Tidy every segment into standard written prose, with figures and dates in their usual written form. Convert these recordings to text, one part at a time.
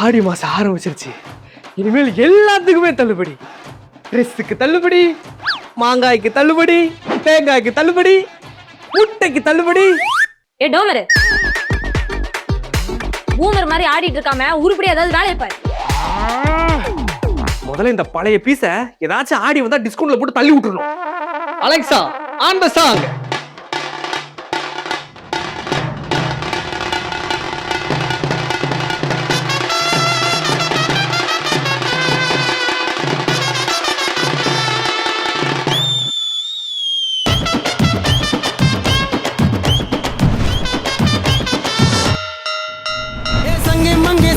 ஆடி மாசம் ஆரம்பிச்சிருச்சு. இனிமேல் எல்லாத்துக்குமே தள்ளுபடி. ட்ரெஸ்ஸுக்கு தள்ளுபடி, மாங்காய்க்கு தள்ளுபடி, தேங்காய்க்கு தள்ளுபடி, முட்டைக்கு தள்ளுபடி. ஏ டோமரு, பூமர் மாதிரி ஆடிட்டு இருக்காம உருப்படி ஏதாவது வேலையை பாரு. முதல்ல இந்த பழைய பீஸ ஏதாச்சும் ஆடி வந்தா டிஸ்கவுண்ட்ல போட்டு தள்ளி விட்டுறணும். Alexa, on the song.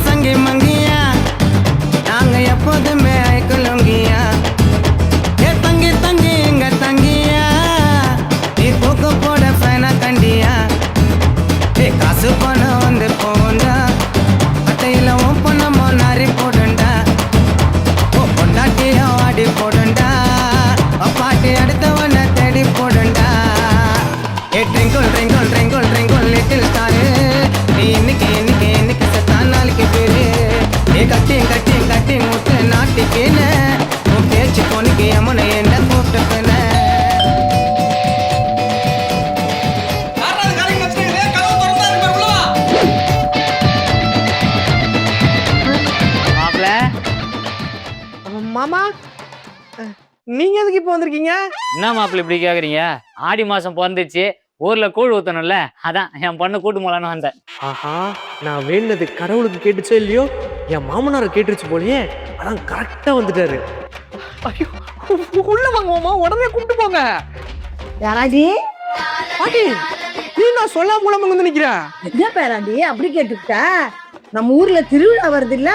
संगे मंगिया நாங்க எப்போதுமே ஐக்குலங்கியா ஏ தங்கி தங்கி எங்க தங்கியா நீ போக்க போட ஃபேனா கண்டியா ஏ காசு பணம் வந்து போண்டா அட்டையில ஓப்பன் நம்ம நாரி போடுண்டா ஓ பொண்டாட்டியா ஆடி போடுண்டா அப்பாட்டி அடுத்தவனை தேடி போடுண்டா ஏ ட்ரிங்கிள் ட்ரிங்கிள் ட்ரிங்கிள் ட்ரிங்கிள் லிட்டில் ஸ்டாரு நீ இன்னைக்கு இன்னைக்கு இன்னைக்கு செத்தான் நாளைக்கு பேரு ஏ கட்டி கட்டி கட்டி முட்டு நாட்டிக்கேன உன் பேச்சு பொண்ணுக்கு யமுனை என்ன கூப்பிட்டுக்கன மாமா, நீங்க எதுக்கு இப்ப வந்திருக்கீங்க? என்ன மாப்பிள்ள இப்படி கேக்குறீங்க? ஆடி மாசம் பிறந்துச்சு, ஊர்ல கூழ் ஊத்தணும்ல, அதான் என் பொண்ணு கூட்டு போலான்னு வந்தேன். ஆஹா, நான் வேண்டது கடவுளுக்கு கேட்டுச்சோ இல்லையோ, என் மாமனார கேட்டுருச்சு போலயே. அதான் கரெக்டா வந்துட்டாரு. ஐயோ, உள்ள வாங்க மாமா, உடனே கூப்பிட்டு போங்க. யாராடி? பாட்டி, நீ நான் சொல்லாம மூலமா வந்து நிக்கிற. என்ன பேராண்டி அப்படி கேட்டுக்கிட்ட? நம்ம ஊர்ல திருவிழா வருது இல்ல,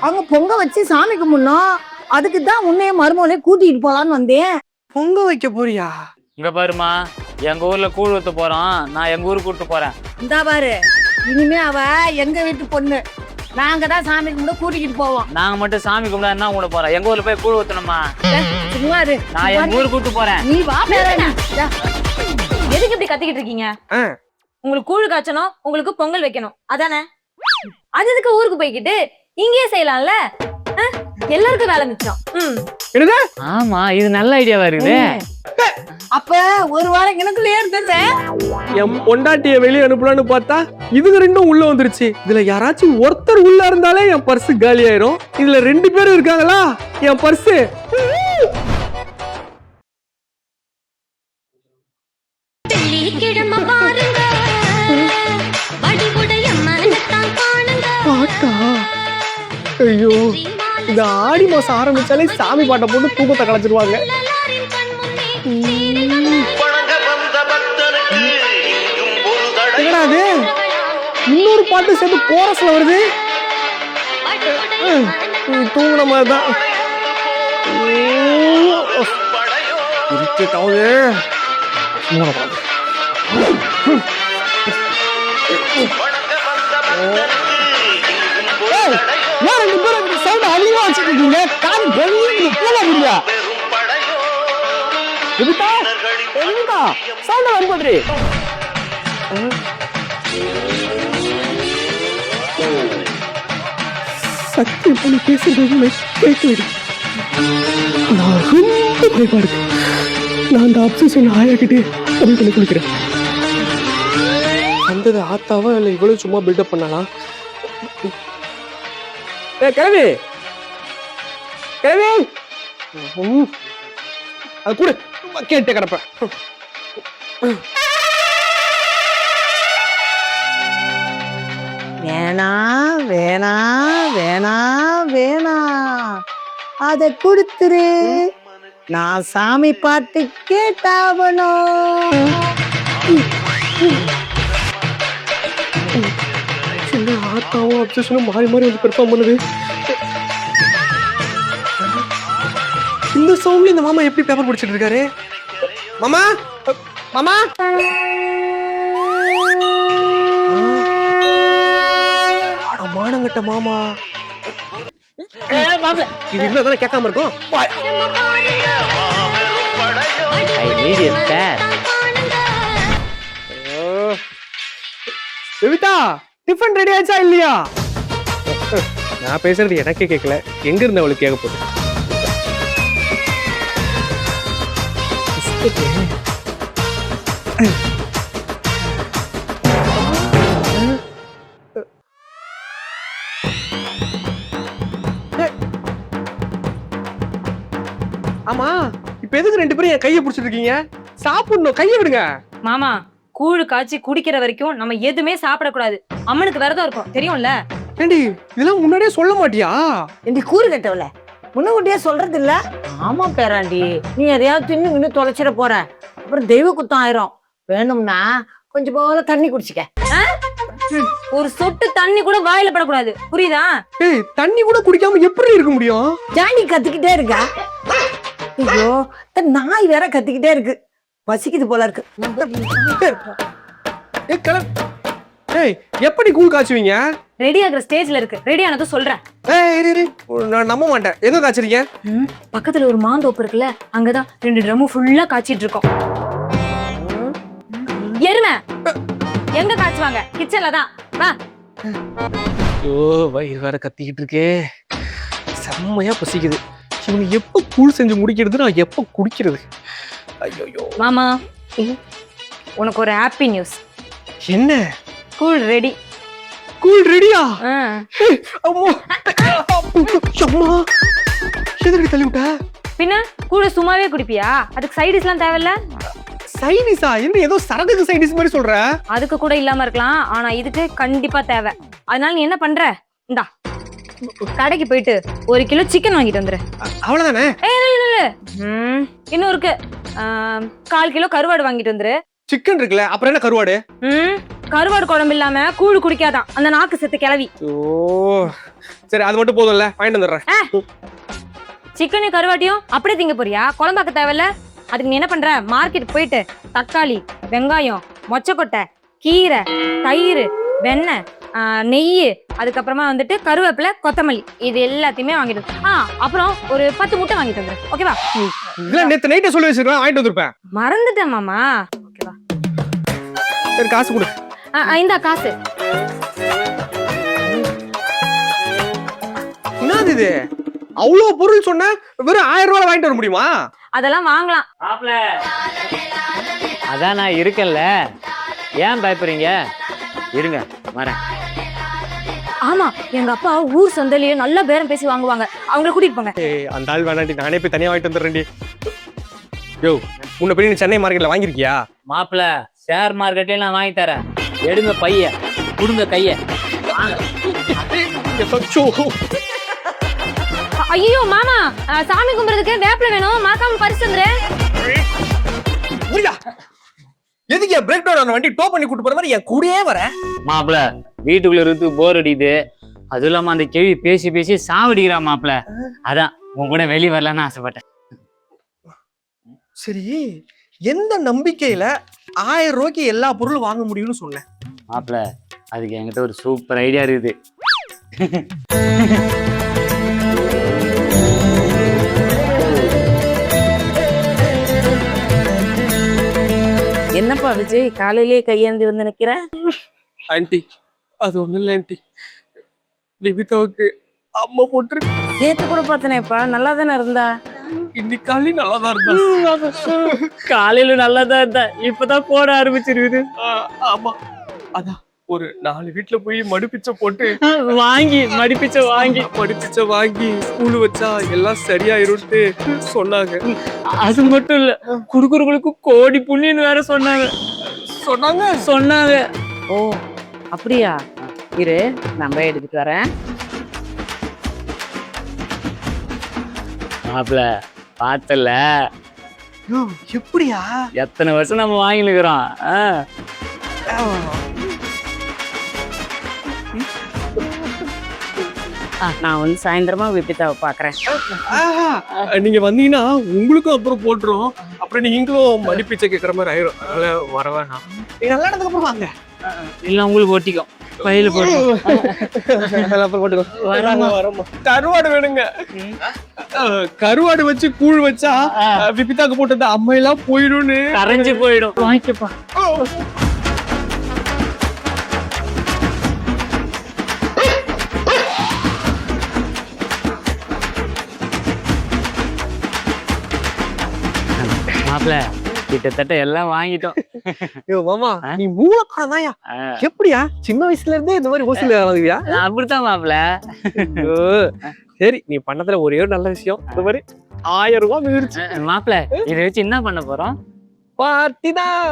அவங்க பொங்க வச்சு சாமி கும்பிடணும். அதுக்கு தான் உன்னைய மருமகளை கூட்டிட்டு போலான்னு வந்தேன். பொங்க வைக்க போறியா? இங்க பாருமா, எங்க ஊர்ல கூழ் ஊத்த போறோம், நான் எங்க ஊருக்கு கூட்டு போறேன். இந்தா பாரு, இனிமே அவ எங்க வீட்டு பொண்ணு, நாங்க தான் சாமி கும்பிட கூட்டிக்கிட்டு போவோம். நாங்க மட்டும் சாமி கும்பிட என்ன கூட போறோம்? எங்க ஊர்ல போய் கூழ் ஊத்தணுமா? சும்மா இரு. நான் எங்க ஊருக்கு கூட்டு போறேன். நீ வா பேராண்டி. எதுக்கு இப்படி கத்திக்கிட்டு இருக்கீங்க? உங்களுக்கு கூழ் காய்ச்சணும், உங்களுக்கு பொங்கல் வைக்கணும், அதானே? அது எதுக்கு ஊருக்கு போய்கிட்டு இங்கேயே செய்யலாம்ல? எல்லாருக்கும் வேலை மிச்சம். என்னது? ஆமா, இது நல்ல ஐடியாவா இருக்குது. அப்ப ஒரு வாரம் எனக்குள்ளே இருந்தது. என் பொண்டாட்டிய வெளியே அனுப்பலான்னு பார்த்தா இதுங்க ரெண்டும் உள்ள வந்துருச்சு. இதுல யாராச்சும் ஒருத்தர் உள்ள இருந்தாலே என் பர்ஸ் காலி ஆயிரும். இதுல 2 பேரும் இருக்காங்களா, என் பர்ஸ் பாட்டா. ஐயோ, இந்த ஆடி மாசம் ஆரம்பிச்சாலே சாமி பாட்டை போட்டு தூக்கத்தை கலைச்சிருவாங்க. என்னடா அது, இன்னொரு பாட்டு சேர்த்து கோரஸ்ல வருது. தூங்குன மாதிரிதான் இருக்காவது. ரெண்டு பேரும் சவுண்ட் அதிகமா வச்சுட்டு இருக்கீங்க. காது போக முடியா? சவுண்ட் வந்து சக்தி பண்ணி பேசுறது கேட்க. நான் ரொம்ப பயப்பாடு. நான் அந்த அப்சஷன் ஆயாக்கிட்டே கம்மி பண்ணி குளிக்கிறேன். வந்தது ஆத்தாவா இல்லை இவ்வளவு சும்மா பில்டப் பண்ணலாம்? கிளவி கிளவி, அது கூட கேட்டு கிடப்பேன். வேணா வேணா வேணா வேணா, அத கொடுத்துரு. நான் சாமி பாட்டு கேட்டாவணும். சின்ன ஆத்தாவும் அப்சஷனும் மாறி மாறி வந்து பெர்ஃபார்ம் பண்ணுது. இந்த சவுண்ட்ல இந்த மாமா எப்படி பேப்பர் படிச்சிட்டு இருக்காரு? மாமா மாமா, மானங்கட்ட மாமா. இது இருந்தா கேட்காம இருக்கும். எவிதா, டிஃபன் ரெடி ஆச்சா இல்லையா? நான் பேசுறது எனக்கே கேட்கல, எங்க இருந்து அவளுக்கு கேட்க போகுது? ஆமா, இப்ப எதுக்கு 2 பேரும் என் கையை பிடிச்சிட்டு இருக்கீங்க? சாப்பிடணும், கையை விடுங்க. மாமா கூழு காய்ச்சி குடிக்கிற வரைக்கும் நம்ம எதுவுமே சாப்பிடக்கூடாது. அம்மனுக்கு விரதம் இருக்கும் தெரியும்ல. ஏண்டி இதெல்லாம் முன்னாடியே சொல்ல மாட்டியா? இந்த கூறு கட்டவல முன்னூட்டியே சொல்றது இல்ல. ஆமா பேராண்டி, நீ எதையாவது தின்னு இன்னும் தொலைச்சிட போற, அப்புறம் தெய்வ குத்தம் ஆயிரும். வேணும்னா கொஞ்சம் போல தண்ணி குடிச்சுக்க. ஒரு சொட்டு தண்ணி கூட வாயில படக்கூடாது, புரியுதா? ஏய், தண்ணி கூட குடிக்காம எப்படி இருக்க முடியும்? ஜானி கத்திக்கிட்டே இருக்கா? ஐயோ, இந்த நாய் வேற கத்திக்கிட்டே இருக்கு, பசிக்குது போல இருக்கு. ஏய், எப்படி கூழ் காய்ச்சுவீங்க? ரெடி ஆகுற ஸ்டேஜ்ல இருக்கு, ரெடி ஆனதும் சொல்றேன். ஏய் இரு, நான் நம்ப மாட்டேன். எதோ காய்ச்சறீங்க? பக்கத்துல ஒரு மாந்தோப்பு இருக்குல்ல, அங்கதான் 2 ட்ரம் ஃபுல்லா காய்ச்சிட்டு இருக்கோம். எருமை எங்க காய்ச்சுவாங்க? கிச்சன்ல தான். வா. ஐயோ, வயிறு வேற கத்திக்கிட்டு இருக்கே, செம்மையா பசிக்குது. இவங்க எப்ப கூழ் செஞ்சு முடிக்கிறது, நான் எப்ப குடிக்கிறது? ஐயோ மாமா, உனக்கு ஒரு ஹாப்பி நியூஸ். என்ன? கூழ் ரெடி. கூழ் ரெடியா? அம்மா அம்மா, எதுக்கு தள்ளி விட்ட? பின்ன கூழ சும்மாவே குடிப்பியா? அதுக்கு சைடிஸ் எல்லாம் தேவையில்ல. சைடிஸா? என்ன ஏதோ சரக்குக்கு சைடிஸ் மாதிரி சொல்ற? அதுக்கு கூட இல்லாம இருக்கலாம், ஆனா இதுக்கு கண்டிப்பா தேவை. அதனால நீ என்ன பண்ற, இந்தா கடைக்கு போயிட்டு 1 கிலோ சிக்கன் வாங்கிட்டு வந்துரு. அவ்வளவுதானே? இன்னும் இருக்கு, 1/4 கிலோ கருவாடு வாங்கிட்டு வந்துரு. சிக்கன் இருக்குல்ல, அப்புறம் என்ன கருவாடு? கருவாடு குழம்பு இல்லாம கூழு குடிக்காதான் அந்த நாக்கு செத்து கிளவி. ஓ சரி, அது மட்டும் போதும்ல, வாங்கிட்டு வந்துடுறேன். சிக்கனையும் கருவாட்டியும் அப்படியே திங்க போறியா? குழம்பாக்க தேவையில்ல. அதுக்கு நீ என்ன பண்ற, மார்க்கெட் போயிட்டு தக்காளி, வெங்காயம், மொச்சக்கொட்டை, கீரை, தயிர், வெண்ணெய், நெய், அதுக்கப்புறமா வந்துட்டு கருவேப்பிலை, கொத்தமல்லி, இது எல்லாத்தையுமே வாங்கிட்டு அப்புறம் ஒரு 10 முட்டை வாங்கிட்டு வந்துரு. ஓகேவா? இல்ல, நேத்து நைட்டே சொல்லி வச்சிருக்கேன், வாங்கிட்டு வந்திருப்பேன். மறந்துட்டேன் மாமா. ஓகேவா? சரி, காசு கொடு. இந்தா காசு. என்னது இது? அவ்வளவு பொருள் சொன்ன, வெறும் 1000 ரூபாய் வாங்கிட்டு வர முடியுமா? அதெல்லாம் வாங்கலாம். அதான் நான் இருக்கேன்ல, ஏன் பயப்படுறீங்க? இருங்க வரேன். ஆமா, எங்க அப்பா ஊர் சந்தையிலேயே நல்ல பேரம் பேசி வாங்குவாங்க, அவங்கள கூட்டிட்டு போங்க. அந்த ஆள் வேணாண்டி, நானே போய் தனியா வாங்கிட்டு வந்துடுறேன்டி. யோ, முன்ன போய் நீ சென்னை மார்க்கெட்ல வாங்கிருக்கியா? மாப்பிள்ள, ஷேர் மார்க்கெட்ல நான் வாங்கி தரேன். எடுங்க பைய, குடுங்க கைய. ஐயோ மாமா, சாமி கும்பிடுறதுக்கு வேப்பில வேணும், மறக்காம பறிச்சு வந்துரு. எதுக்கு என் பிரேக் டவுன் ஆன வண்டி டோ பண்ணி கூட்டு போற மாதிரி என் கூடயே வர? மாப்பிள்ள, வீட்டுக்குள்ள இருந்து போர் அடிக்குது, அதுவும் இல்லாம அந்த கேள்வி பேசி பேசி சாவடிக்கிறா மாப்பிள்ள. அதான் உன் கூட வெளியே வரலான்னு ஆசைப்பட்டேன். சரி, எந்த நம்பிக்கையில 1000 ரூபாய்க்கு எல்லா பொருளும் வாங்க முடியும்னு சொன்னேன்? மாப்பிள்ள, அதுக்கு என்கிட்ட ஒரு சூப்பர் ஐடியா இருக்குது. என்னப்பா விஜய், காலையிலேயே கையேந்தி வந்து நிக்கிற? ஆண்டி, அது ஒண்ணும் இல்லை ஆண்டி, நிபிதாவுக்கு அம்மா போட்டு நேத்து கூட பார்த்தனேப்பா, நல்லா தானே இருந்தா? இன்னைக்கு காலையில நல்லாதான் இருந்தா. காலையில நல்லாதான் இருந்தா, இப்பதான் போட ஆரம்பிச்சிருக்குது. ஆமா, அதான் ஒரு 4 வீட்டுல போய் மடுப்பிச்சை போட்டு வாங்கி மடிப்பிச்சை வாங்கி ஸ்கூல் வச்சா எல்லாம் சரியாயிரும்ட்டு சொன்னாங்க. அது மட்டும் இல்ல, குடுக்குறவங்களுக்கு கோடி புண்ணியன்னு வேற சொன்னாங்க. ஓ அப்படியா? இரு, நம்ம எடுத்துட்டு வரேன். மாப்பிள்ள, பார்த்தல எப்படியா? எத்தனை வருஷம் நம்ம வாங்கினுக்கிறோம். நான் வந்து சாயந்தரமா விபிதாவை பாக்குறேன். நீங்க வந்தீங்கன்னா உங்களுக்கும் அப்புறம் போட்டுரும், அப்புறம் நீங்களும் மடிப்பிச்சை கேட்கற மாதிரி ஆயிரும். அதனால வரவேணா, நீங்க நல்லா இடத்துக்கு அப்புறம் வாங்க. இல்ல உங்களுக்கு ஒட்டிக்கும், பையில போட்டு கருவாடு வேணுங்க. கருவாடு வச்சு கூழ் வச்சா விபிதாக்கு போட்டது அம்மையெல்லாம் போயிடும்னு. கரைஞ்சு போயிடும். வாங்கிக்கப்பா. மாப்பிள கிட்டத்தட்ட எல்லாம் வாங்கிட்டோம். ஐயோ மாமா நீ மூலக்காரன் தான்யா. எப்படியா சின்ன வயசுல இருந்தே இந்த மாதிரி ஹோஸ்டல் வாங்குவியா? அப்படித்தான் மாப்பிள. சரி நீ பண்ணதுல ஒரே ஒரு நல்ல விஷயம், இந்த மாதிரி 1000 ரூபாய் மிதிச்சு. மாப்பிள இதை வச்சு என்ன பண்ண போறோம்? பார்ட்டிதான்,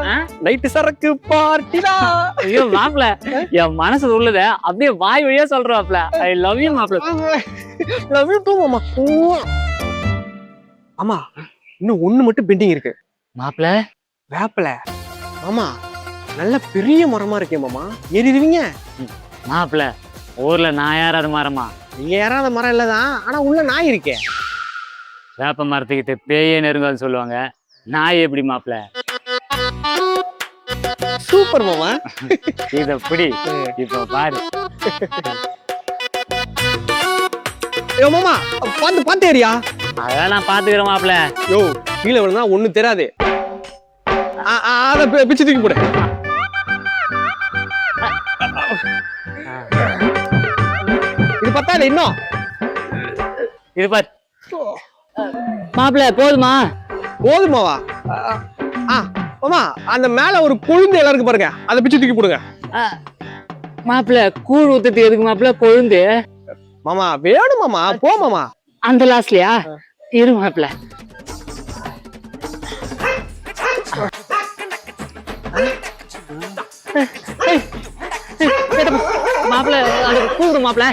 நைட்டு சரக்கு பார்ட்டிதான். ஐயோ மாப்பிள என் மனசு உள்ளத அப்படியே வாய் வழியா சொல்ற மாப்பிள. ஐ லவ் யூ மாப்பிள. லவ் யூ டூ மாமா. ஆமா இன்னும் ஒண்ணு மட்டும் பெண்டிங் இருக்கு. மாப்பிள வேப்பல மாமா நல்ல பெரிய மரமா இருக்கே மாமா, ஏறிடுவீங்க? மாப்பிள ஊர்ல நான் யாராவது மரமா? நீங்க ஏறாத மரம் இல்லதான், ஆனா உள்ள நாய் இருக்கே. வேப்ப மரத்துக்கிட்ட பேயே நெருங்காதுன்னு சொல்லுவாங்க, நாய் எப்படி மாப்பிள? சூப்பர் மாமா. இத புடி இப்ப பாரு. ஏ மாமா பாத்து பாத்து ஏறியா? அதான் நான் பாத்துக்கிறேன் மாப்பிள. யோ கீழே விழுந்தா ஒண்ணும் தெரியாது, அத பிச்சு தூக்கி போடு. இது பத்தா இல்ல இன்னும்? இது பாரு மாப்பிள. போதுமா? போதுமாவா? மாமா அந்த மேல ஒரு கொழுந்து எல்லாம் இருக்கு பாருங்க, அதை பிச்சு தூக்கி போடுங்க. மாப்பிள கூழ் ஊத்துட்டு எதுக்கு மாப்பிள கொழுந்து? மாமா வேணும் மாமா, போ மாமா. அந்த லாஸ்ட்லயா? இரு மாப்பிள. மாப்பிள அது கூடு மாப்பிள.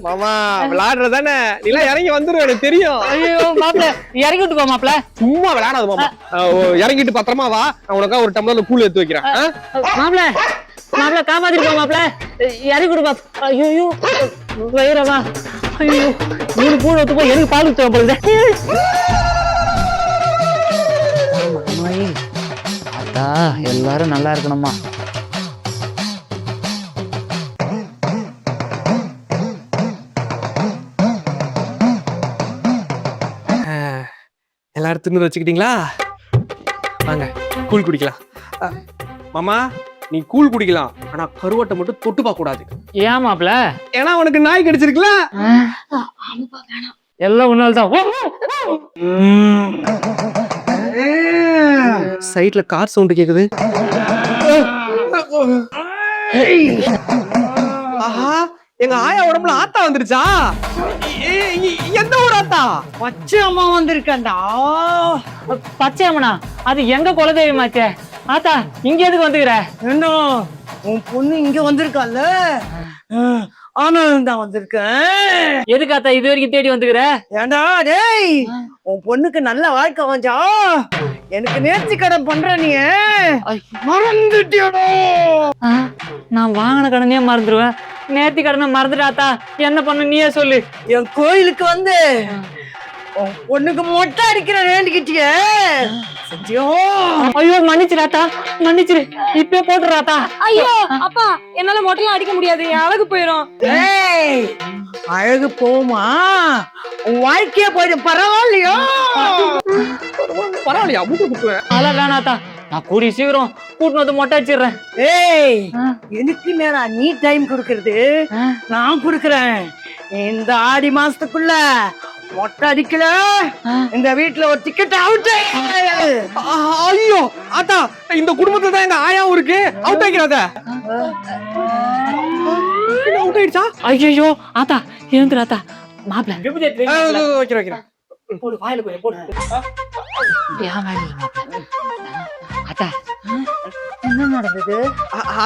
மாமா விளையாடுறதானே, நீ எல்லாம் இறங்கி வந்துரும் எனக்கு தெரியும். ஐயோ மாப்பிள இறங்கி விட்டு போ மாப்பிள. சும்மா விளையாடாத மாமா, இறங்கிட்டு பத்திரமா வா, நான் உனக்கா ஒரு டம்ளர்ல கூழ் எடுத்து வைக்கிறேன். மாப்பிள மாப்பிள காப்பாத்திருப்பா மாப்பிள, இறங்கி விடு மாப்பிள. ஐயோ வயிறவா. ஐயோ 3 கூழ் ஊத்து போய் எனக்கு பால் ஊத்துவா போல. அத்தா எல்லாரும் நல்லா இருக்கணுமா? எல்லாரும் தின்னு வச்சுக்கிட்டீங்களா? வாங்க கூழ் குடிக்கலாம். மாமா நீ கூழ் குடிக்கலாம், ஆனா கருவாட்டை மட்டும் தொட்டு பார்க்க கூடாது. ஏன் மாப்பிள? ஏன்னா உனக்கு நாய் கிடைச்சிருக்குல. எல்லாம் உன்னால்தான். சைட்ல கார் சவுண்ட் கேக்குது. ஆஹா எங்க ஆயா உடம்புல ஆத்தா வந்துருச்சா? எந்த ஊர் ஆத்தா? பச்சை அம்மா வந்திருக்கா. பச்சை அம்மனா? அது எங்க குலதெய்வமாச்சே. ஆத்தா இங்க எதுக்கு வந்துக்கிற? என்ன உன் பொண்ணு இங்க வந்திருக்கால, ஆனாலும் தான் வந்திருக்கேன். எதுக்கு ஆத்தா இது வரைக்கும் தேடி வந்துக்கிற? ஏண்டா டேய், உன் பொண்ணுக்கு நல்ல வாழ்க்கை வந்தா எனக்கு நேர்த்தி கடன் பண்ற நீ மறந்துட்டியோ? நான் வாங்கின கடனே மறந்துடுவேன், நேர்த்தி கடனை மறந்துடாத்தா. என்ன பண்ண நீயே சொல்லு. என் கோயிலுக்கு வந்து உன் பொண்ணுக்கு மொட்டை அடிக்கிற வேண்டிக்கிட்டியே. ஐயோ மன்னிச்சிடாத்தா, மன்னிச்சிரு. இப்பே போட்டுறாத்தா. ஐயோ அப்பா என்னால மொட்டைலாம் அடிக்க முடியாது, என் அழகு போயிடும். ஏய் அழகு போமா, உன் வாழ்க்கையே போயிடும். பரவாயில்லையோ? பரவாயில்லையா? மூட்டை குத்துவேன். அதெல்லாம் வேணாத்தா, நான் கூடி சீக்கிரம் கூட்டினு வந்து மொட்டை அடிச்சிடுறேன். ஏய் எனக்கு நேரா நீ டைம் கொடுக்கறது, நான் கொடுக்கறேன். இந்த ஆடி மாசத்துக்குள்ள மொட்டை அடிக்கல இந்த வீட்டுல ஒரு டிக்கெட் அவுட். ஐயோ ஆத்தா, இந்த குடும்பத்துல தான் எங்க ஆயாவும் இருக்கு, அவுட் ஆகிக்கிறாத. அவுட் ஆயிடுச்சா? ஐயோ ஆத்தா எழுந்துராத்தா. மாப்பிள வைக்கிறேன் வைக்கிறேன். போடு வாயில போய் போடு. அத்தா என்ன நடந்தது?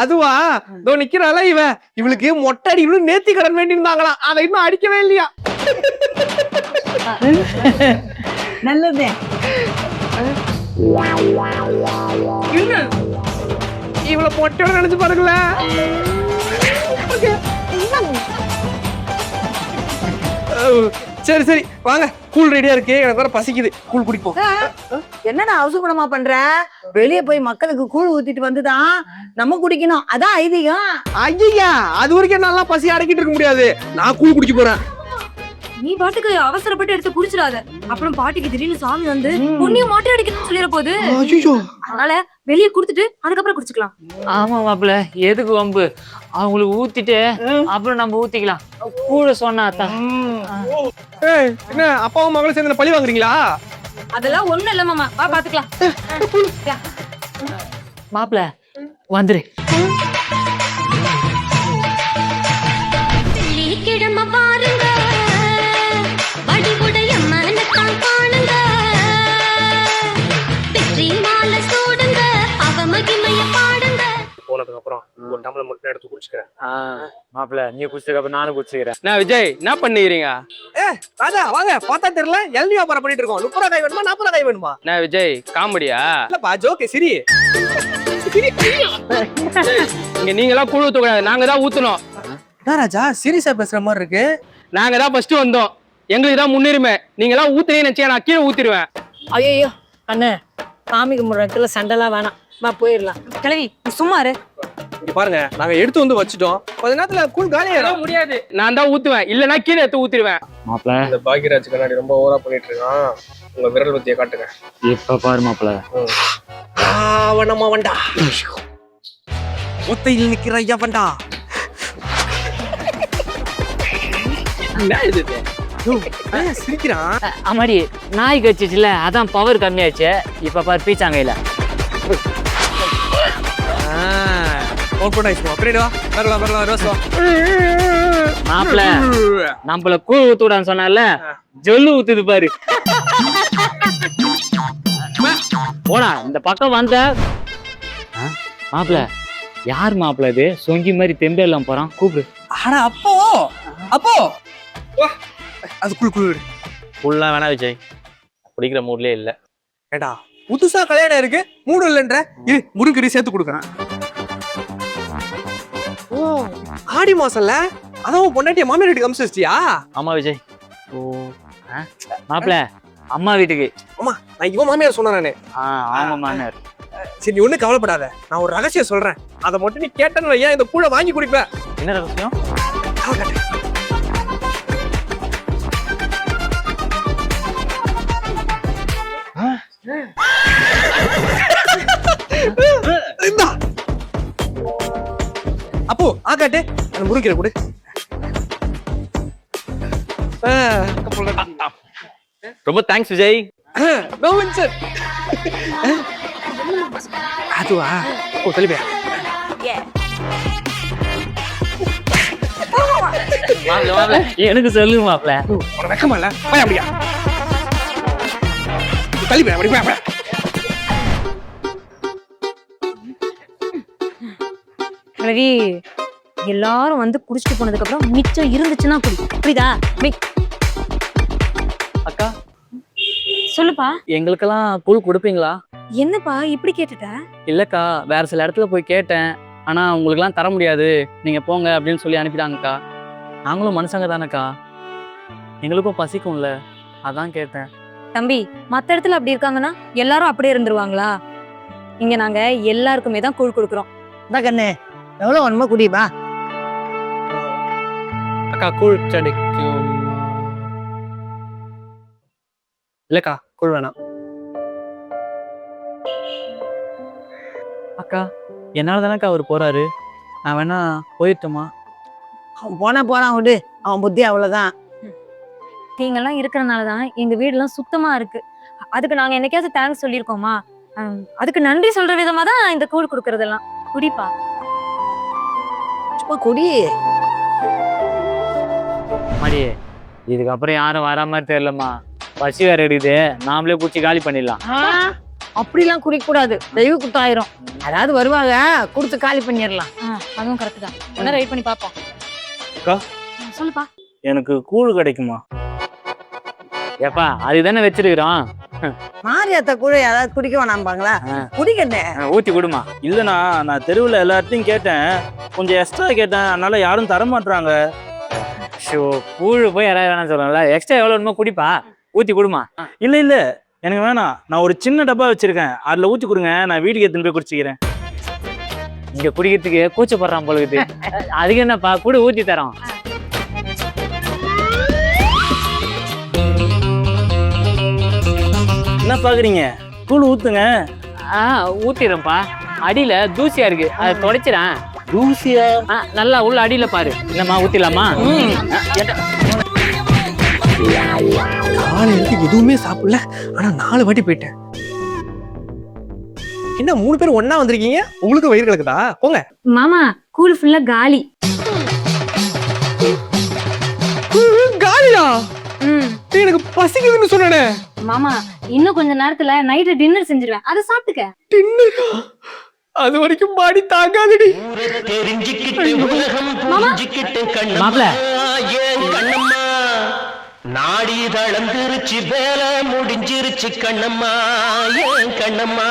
அதுவா இதோ நிக்கிறாள இவ, இவளுக்கு மொட்டை அடிக்கணும் நேர்த்தி கடன் வேண்டி இருந்தாங்களாம், அதை இன்னும் அடிக்கவே இல்லையா. நல்லதே. இவள மொட்டையோட நினைச்சு பாருங்களேன். சரி சரி வாங்க, கூழ் ரெடியா இருக்கு, எனக்கு வேற பசிக்குது, கூழ் குடிப்போம். என்னடா அவசரமா பண்ற? வெளியே போய் மக்களுக்கு கூழ் ஊத்திட்டு வந்துதான் நம்ம குடிக்கணும், அதான் ஐதீகம். ஐயா அது வரைக்கும் நல்லா பசி அடக்கிட்டு இருக்க முடியாது, நான் கூழ் குடிக்க போறேன். நீ பாட்டுக்கு அவசரப்பட்டு எடுத்து குடிச்சிடாத, அப்புறம் பாட்டிக்கு திடீர்னு சாமி வந்து பொண்ணையும் மொட்டை அடிக்கணும்னு சொல்லிட போகுது. அதனால வெளியே குடுத்துட்டு அதுக்கப்புறம் குடிச்சுக்கலாம். ஆமா மாப்பிள, எதுக்கு வம்பு? அவங்களுக்கு ஊத்திட்டு அப்புறம் நம்ம ஊத்திக்கலாம் கூட சொன்னா அத்தா. என்ன அப்பாவும் மகளும் சேர்ந்து பழி வாங்குறீங்களா? அதெல்லாம் ஒண்ணும் இல்ல மாமா, வா பாத்துக்கலாம். மாப்பிள்ள வந்துரு. கிழமை பாருங்க வடிவுடைய மனத்தான் காணுங்க வெற்றி மாலை சூடுங்க அவ மகிமைய பாடுங்க. போனதுக்கு அப்புறம் ஒரு டம்ளர் மட்டும் எடுத்து குடிச்சுக்கிறேன். மாப்பிள்ள நீ குடிச்சதுக்கு அப்புறம் நானும் குடிச்சுக்கிறேன். நான் விஜய் என்ன பண்ணிக்கிறீங்க? ராஜா வாங்க, பார்த்தா தெரியல இளநீ வியாபாரம் பண்ணிட்டு இருக்கோம். 30 ரூபாய் வேணுமா 40 ரூபாய் வேணுமா? நான் விஜய் காமெடியா? இல்லப்பா ஜோக்கு, சிரி. இங்க நீங்களா கூழ் ஊத்தக்கூடாது, நாங்க தான் ஊத்தணும். என்ன ராஜா சீரியஸா பேசுற மாதிரி இருக்கு? நாங்க தான் ஃபர்ஸ்ட் வந்தோம், எங்களுக்கு தான் முன்னுரிமை. நீங்களா ஊத்துனே நினைச்சா நான் கீழே ஊத்திடுவேன். ஐயோ அண்ணே, சாமி கும்பிட்றதுல சண்டைலாம் வேணாம், வா போயிடலாம். கிழவி நீ சும்மா இரு. இங்க பாருங்க, நாங்க எடுத்து வந்து வச்சுட்டோம், கொஞ்ச நேரத்துல கூழ் காலியாயிரும். முடியாது, நான் தான் ஊத்துவேன், இல்லனா கீழே எடுத்து ஊத்திடுவேன். மாப்பிள்ள இந்த பாக்யராஜ் கண்ணாடி ரொம்ப ஓவரா பண்ணிட்டு இருக்கான். உங்க விரல் பத்திய காட்டுங்க. இப்ப பாரு மாப்பிள்ள. வண்டா வண்டா ஒத்தையில் நிக்கிற ஐயா வண்டா. என்ன இது? சிரிக்கிறான். அம்மாடி நாய் கடிச்சிச்சுல, அதான் பவர் கம்மியாச்சு. இப்ப பாரு பீச்சாங்கையில. மாப்பிள்ள நம்மள கூழ் ஊத்துடான்னு சொன்னால, ஜொல்லு ஊத்துது பாரு. போடா இந்த பக்கம் வந்த. மாப்பிள்ள யார் மாப்பிள்ள இது? சொங்கி மாதிரி தெம்பே எல்லாம் போறான், கூப்பிடு. ஆனா அப்போ அப்போ அது குழு குழு ஃபுல்லா வேணா விஜய், குடிக்கிற மூட்லயே இல்ல. ஏடா புதுசா கல்யாணம் இருக்கு, மூடு இல்லைன்ற இது முருகரி சேர்த்து கொடுக்குறேன். ஓ ஆடி மாசம்ல, அதான் பொண்டாட்டிய மாமியார் வீட்டுக்கு அமிச்சியா? ஆமா விஜய். ஓ மாப்பிள்ள அம்மா வீட்டுக்கு. ஆமா நான் இவன் மாமியார் சொன்னேன் நானு. ஆமா மாமியார். சரி நீ ஒண்ணு கவலைப்படாத, நான் ஒரு ரகசியம் சொல்றேன், அதை மட்டும் நீ கேட்டேன்னு ஏன் இந்த கூழ வாங்கி குடிப்பேன். என்ன ரகசியம்? அப்போ ஆகாட்டு அந்த முருகிற கொடு. ரொம்ப தேங்க்ஸ் விஜய். அதுவா? ஓ தெளிவா எனக்கு சொல்லுங்க மாப்பிள்ள. உனக்கு வெக்கமா இல்ல? போய் அப்படியா தெளிவா அப்படி போய் அப்படியா. கிழவி எல்லாரும் வந்து குடிச்சிட்டு போனதுக்கு அப்புறம் மிச்சம் இருந்துச்சுன்னா குடி, புரியுதா? அக்கா சொல்லுப்பா. எங்களுக்கெல்லாம் கூழ் கொடுப்பீங்களா? என்னப்பா இப்படி கேட்டுட்ட? இல்லக்கா வேற சில இடத்துல போய் கேட்டேன், ஆனா உங்களுக்குலாம் தர முடியாது, நீங்க போங்க அப்படின்னு சொல்லி அனுப்பிட்டாங்கக்கா. நாங்களும் மனுஷங்க தானேக்கா, எங்களுக்கும் பசிக்கும்ல, அதான் கேட்டேன். தம்பி மத்த இடத்துல அப்படி இருக்காங்கன்னா எல்லாரும் அப்படியே இருந்துருவாங்களா? இங்க நாங்க எல்லாருக்குமே தான் கூழ் கொடுக்குறோம். இந்த கண்ணு எவ்வளவு வேணுமோ குடிப்பா. அக்கா கூழ் கிடைக்கும் இல்லக்கா? கூழ் வேணாம். அக்கா என்னால தானக்கா அவர் போறாரு, நான் வேணா போயிட்டோமா? அவன் போறான் விடு, அவன் புத்தி அவ்வளவுதான். நீங்கெல்லாம் இருக்கிறனாலதான் எங்க வீடுலாம் சுத்தமா இருக்கு. அதுக்கு நாங்க என்னைக்காவது தேங்க்ஸ் சொல்லியிருக்கோமா? அதுக்கு நன்றி சொல்ற விதமா தான் இந்த கூழ் கொடுக்கறதெல்லாம். குடிப்பா. சும்மா குடி. மாடி இதுக்கப்புறம் யாரும் வரா மாதிரி தெரியலம்மா, பசி வேற இருக்குது, நாமளே குச்சி காலி பண்ணிடலாம். அப்படிலாம் குடிக்க கூடாது, தெய்வ குத்தாயிரும். அதாவது வருவாங்க கொடுத்து காலி பண்ணிடலாம். அதுவும் கரெக்ட் தான். என்ன ரைட் பண்ணி பாப்போம். அக்கா சொல்லுப்பா. எனக்கு கூழ் கிடைக்குமா? ஏப்பா அதுதானே வச்சிருக்கிறோம். மாரியாத்தா கூட யாராவது குடிக்க வேணாம்பாங்களா? குடிக்கண்ணே ஊத்தி கொடுமா. இல்லைண்ணா, நான் தெருவில் எல்லார்ட்டையும் கேட்டேன், கொஞ்சம் எக்ஸ்ட்ரா கேட்டேன், அதனால யாரும் தர மாட்டாங்க. ஷோ கூழ் போய் யாராவது வேணாம் சொல்லல, எக்ஸ்ட்ரா எவ்வளோ வேணுமோ குடிப்பா, ஊத்தி கொடுமா. இல்லை எனக்கு வேணாம், நான் ஒரு சின்ன டப்பா வச்சிருக்கேன், அதில் ஊற்றி கொடுங்க, நான் வீட்டுக்கு எடுத்துன்னு போய் குடிச்சிக்கிறேன். இங்க குடிக்கிறதுக்கு கூச்சப்படுறான் போல இருக்குது. அதுக்கு என்னப்பா கூட ஊத்தி தரோம். என்ன பார்க்குறீங்க? கூழ் ஊற்றுங்க. ஊத்திடுறேன்ப்பா, அடியில தூசியா இருக்கு, அதை தொடச்சிடேன். தூசியா? நல்லா உள்ள அடியில பாரு. என்னம்மா ஊத்திடலாமா? காலையில எதுவுமே சாப்பிடல, ஆனா 4 வாட்டி போயிட்டேன். என்ன 3 பேர் ஒண்ணா வந்திருக்கீங்க? உங்களுக்கு வயிறு கலக்குதா? போங்க. மாமா கூல் ஃபுல்லா காலி. காலியா? ம் எனக்கு பசிக்குதுன்னு சொன்னேனே. மாமா இன்னும் கொஞ்ச நேரத்துல நைட்டு டின்னர் செஞ்சிருவேன், அதை சாப்பிட்டுக்க. டின்னரா? அது வரைக்கும் பாடி தாங்காதடி. மாப்பிள நாடி தளர்ந்துருச்சு வேல முடிஞ்சிருச்சு கண்ணம்மா ஏன் கண்ணம்மா.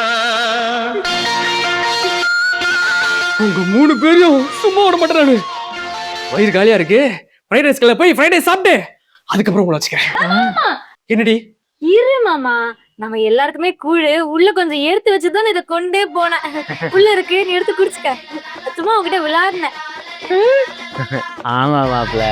உங்க 3 பேரையும் சும்மா விட மாட்டேறானு. வயிறு காலியா இருக்கு, ஃப்ரைட் ரைஸ் கடையில போய் ஃப்ரைட் ரைஸ் சாப்பிட்டு அதுக்கப்புறம் உங்களை வச்சுக்கிறேன். என்னடி? இரு மாமா, நம்ம எல்லாருக்குமே கூழு உள்ள கொஞ்சம் எடுத்து வச்சுதான் இதை கொண்டே போனேன். உள்ள இருக்கு, நீ எடுத்து குடிச்சுக்க. சும்மா உங்ககிட்ட விளையாடுனேன். ஆமா மாப்பிள.